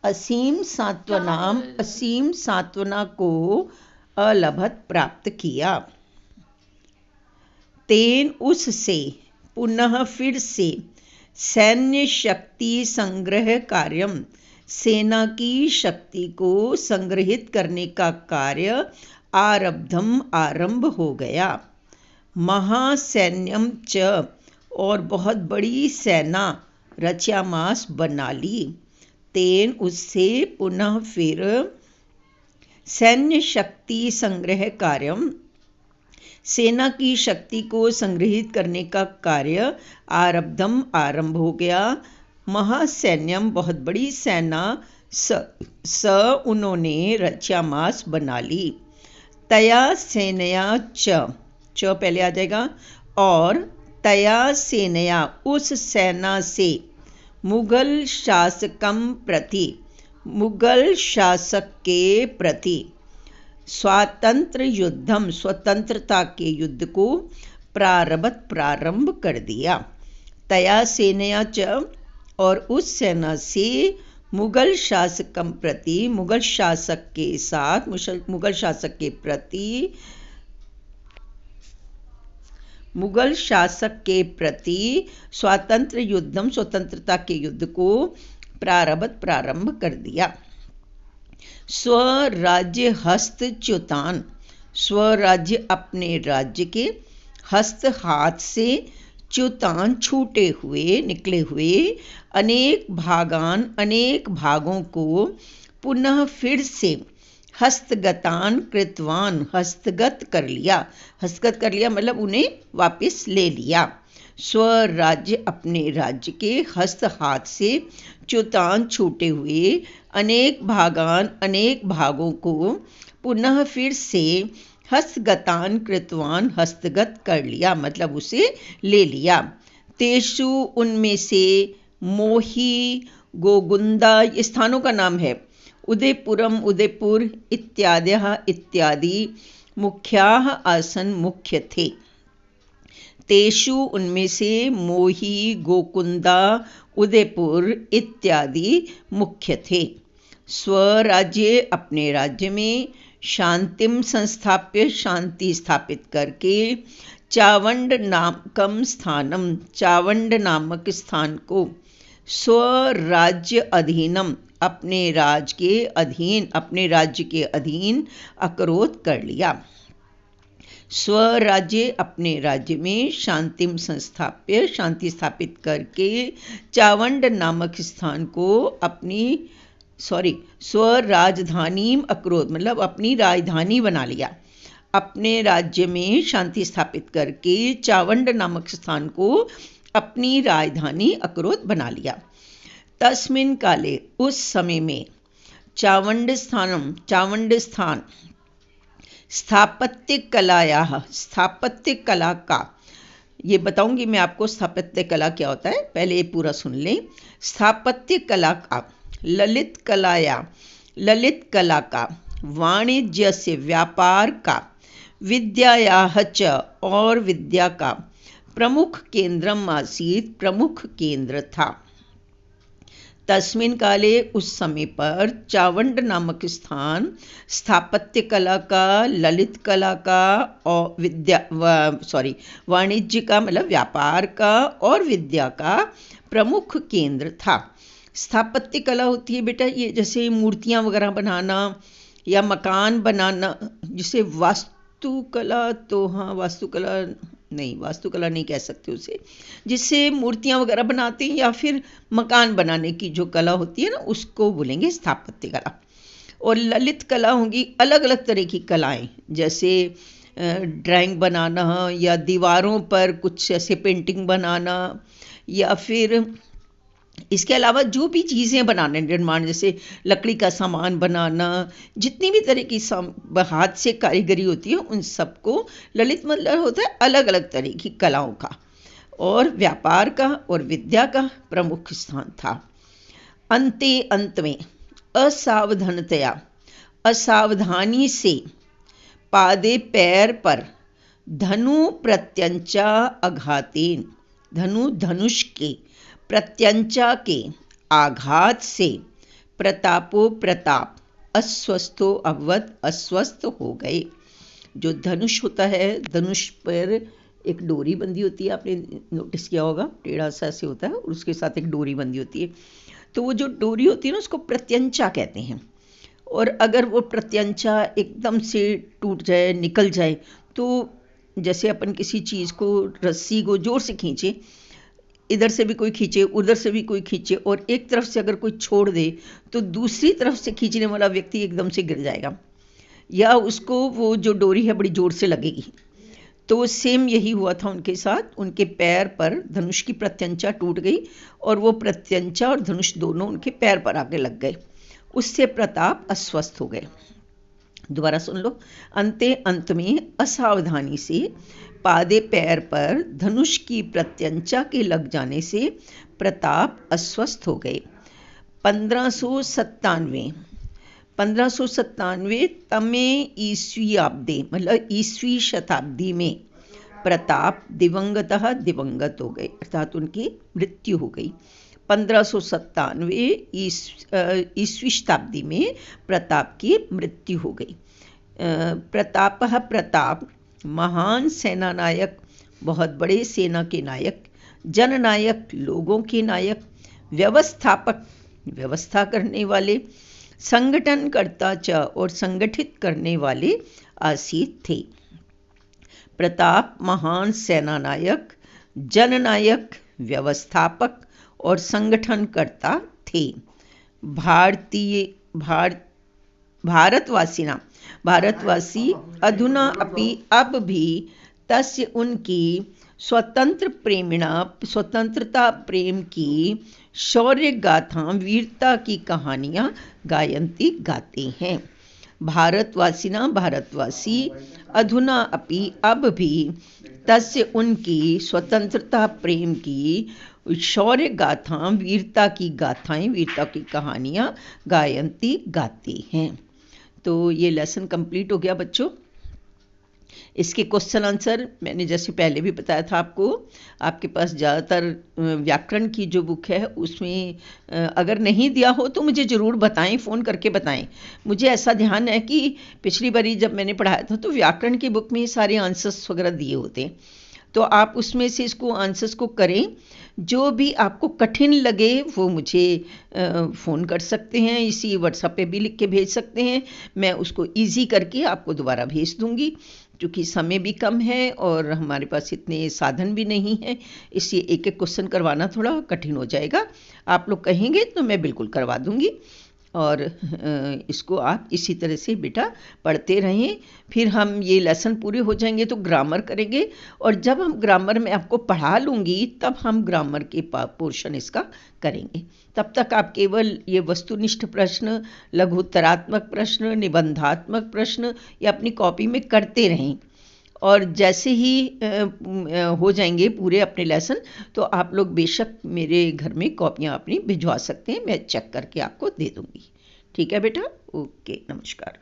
असीम सांत्वना को अलभत प्राप्त किया। तेन उससे पुनः फिर से सैन्य शक्ति संग्रह कार्यम, सेना की शक्ति को संग्रहित करने का कार्य आरंभ हो गया। महासैन्यम च, और बहुत बड़ी सेना रच्यामास बना ली। तेन उससे पुनः फिर सैन्य शक्ति संग्रह कार्यम, सेना की शक्ति को संग्रहित करने का कार्य आरंभ हो गया। महासैन्यम, बहुत बड़ी सेना, उन्होंने रच्यामास बना ली। तया सेनया च पहले आ जाएगा, और तया सेनया, उस सेना से, मुगल शासक के प्रति स्वतंत्रता के युद्ध को प्रारंभ कर दिया। तया सेनया च, और उस सेना से, मुगल शासकम प्रति, मुगल शासक के प्रति स्वतंत्रता के युद्ध को प्रारंभ कर दिया। स्वराज्य हस्तच्युतान, स्वराज्य अपने राज्य के, हस्त हाथ से, च्युतान छूटे हुए, निकले हुए, अनेक भागों को पुनः फिर से हस्तगतान कृतवान, हस्तगत कर लिया मतलब उन्हें वापस ले लिया। स्वराज्य अपने राज्य के, हस्त हाथ से, च्युतान छूटे हुए, अनेक भागों को पुनः फिर से हस्तगतान कृतवान, हस्तगत कर लिया मतलब उसे ले लिया। तेषु, उनमें से, मोही, गोगुंदा, ये स्थानों का नाम है, उदयपुरम, उदयपुर, इत्यादि मुख्याः आसन, मुख्य थे। तेषु, उनमें से, मोही, गोकुंदा, उदयपुर इत्यादि मुख्य थे। स्वराज्य अपने राज्य में, शांतिम संस्थाप्य, शांति स्थापित करके, चावंड नामक स्थान को, स्वराज्य अधीनम, अपने राज्य के अधीन अकरोध कर लिया। स्वराज्य अपने राज्य में, शांतिम संस्थाप्य, शांति स्थापित करके, चावंड नामक स्थान को स्वराजधानीम अकरोध मतलब अपनी राजधानी बना लिया। अपने राज्य में शांति स्थापित करके चावंड नामक स्थान को अपनी राजधानी अकरोध बना लिया। तस्मिन् काले, उस समय में, चावंड स्थान स्थापत्य कला का, ये बताऊंगी मैं आपको स्थापत्य कला क्या होता है, पहले ये पूरा सुन लें। स्थापत्य कला का, ललित कला का, वाणिज्य से, व्यापार का, विद्यायाः च, और विद्या का, प्रमुख केंद्रम आसीत, प्रमुख केंद्र था। तस्मिन् काले, उस समय पर, चावंड नामक स्थान स्थापत्य कला का, ललित कला का, और वाणिज्य का मतलब व्यापार का, और विद्या का प्रमुख केंद्र था। स्थापत्य कला होती है बेटा ये जैसे मूर्तियाँ वगैरह बनाना या मकान बनाना, जिसे वास्तुकला नहीं कह सकते उसे, जिससे मूर्तियाँ वगैरह बनाते हैं या फिर मकान बनाने की जो कला होती है ना, उसको बोलेंगे स्थापत्य कला। और ललित कला होंगी अलग अलग तरह की कलाएं, जैसे ड्राइंग बनाना या दीवारों पर कुछ ऐसे पेंटिंग बनाना, या फिर इसके अलावा जो भी चीज़ें बनाने, निर्माण, जैसे लकड़ी का सामान बनाना, जितनी भी तरह की हाथ से कारीगरी होती है उन सबको ललित मतलब होता है अलग अलग तरह की कलाओं का। और व्यापार का और विद्या का प्रमुख स्थान था। अंत में असावधानी से, पादे पैर पर, धनु प्रत्यंचा आघातेन, धनुष के, प्रत्यंचा के आघात से, प्रतापो प्रताप, अस्वस्थो अवध, अस्वस्थ हो गए। जो धनुष होता है, धनुष पर एक डोरी बंधी होती है, आपने नोटिस किया होगा, टेढ़ा सा ऐसे होता है और उसके साथ एक डोरी बंधी होती है। तो वो जो डोरी होती है ना, उसको प्रत्यंचा कहते हैं। और अगर वो प्रत्यंचा एकदम से टूट जाए, निकल जाए, तो जैसे अपन किसी चीज़ को, रस्सी को जोर से खींचे, इधर से भी कोई खींचे, उधर से भी कोई खींचे, और एक तरफ से अगर कोई छोड़ दे तो दूसरी तरफ से खींचने वाला व्यक्ति एकदम से गिर जाएगा, या उसको वो जो डोरी है बड़ी जोर से लगेगी। तो सेम यही हुआ था उनके साथ। उनके पैर पर धनुष की प्रत्यंचा टूट गई और वो प्रत्यंचा और धनुष दोनों उनके पैर पर आके लग गए। उससे प्रताप अस्वस्थ हो गए। दोबारा सुन लो। अंते अंत में असावधानी से पादे पैर पर धनुष की प्रत्यंचा के लग जाने से प्रताप अस्वस्थ हो गए। 1597 तमे ईस्वीयाब्दे, मतलब ईस्वी शताब्दी में प्रताप दिवंगतः दिवंगत हो गए, अर्थात उनकी मृत्यु हो गई। 1597 ईस्वी शताब्दी में प्रताप की मृत्यु हो गई। प्रतापः प्रताप महान सेना नायक, बहुत बड़े सेना के नायक, जननायक लोगों के नायक, व्यवस्थापक व्यवस्था करने वाले, संगठनकर्ता च और संगठित करने वाले आसीत थे। प्रताप महान सेना नायक, जननायक, व्यवस्थापक और संगठनकर्ता थे। भारतवासी अधुना अपि, अब भी, तस्य उनकी स्वतंत्रता प्रेम की शौर्य गाथा, वीरता की कहानियाँ गायन्ति गाते हैं। भारतवासी अधुना अपि, अब भी, तस्य उनकी स्वतंत्रता प्रेम की शौर्य गाथा, वीरता की गाथाएं, वीरता की कहानियाँ गायन्ति गाते हैं। तो ये लेसन कंप्लीट हो गया बच्चों। इसके क्वेश्चन आंसर मैंने जैसे पहले भी बताया था आपको, आपके पास ज़्यादातर व्याकरण की जो बुक है उसमें अगर नहीं दिया हो तो मुझे ज़रूर बताएं, फ़ोन करके बताएं। मुझे ऐसा ध्यान है कि पिछली बारी जब मैंने पढ़ाया था तो व्याकरण की बुक में सारे आंसर्स वगैरह दिए होते हैं, तो आप उसमें से इसको आंसर्स को करें। जो भी आपको कठिन लगे वो मुझे फ़ोन कर सकते हैं, इसी व्हाट्सएप पे भी लिख के भेज सकते हैं, मैं उसको इजी करके आपको दोबारा भेज दूंगी। क्योंकि समय भी कम है और हमारे पास इतने साधन भी नहीं है, इसलिए एक एक क्वेश्चन करवाना थोड़ा कठिन हो जाएगा। आप लोग कहेंगे तो मैं बिल्कुल करवा दूंगी। और इसको आप इसी तरह से बेटा पढ़ते रहें। फिर हम ये लेसन पूरे हो जाएंगे तो ग्रामर करेंगे, और जब हम ग्रामर में आपको पढ़ा लूँगी तब हम ग्रामर के पोर्शन इसका करेंगे। तब तक आप केवल ये वस्तुनिष्ठ प्रश्न, लघुत्तरात्मक प्रश्न, निबंधात्मक प्रश्न ये अपनी कॉपी में करते रहें, और जैसे ही हो जाएंगे पूरे अपने लेसन तो आप लोग बेशक मेरे घर में कॉपियाँ अपनी भिजवा सकते हैं, मैं चेक करके आपको दे दूँगी। ठीक है बेटा, ओके, नमस्कार।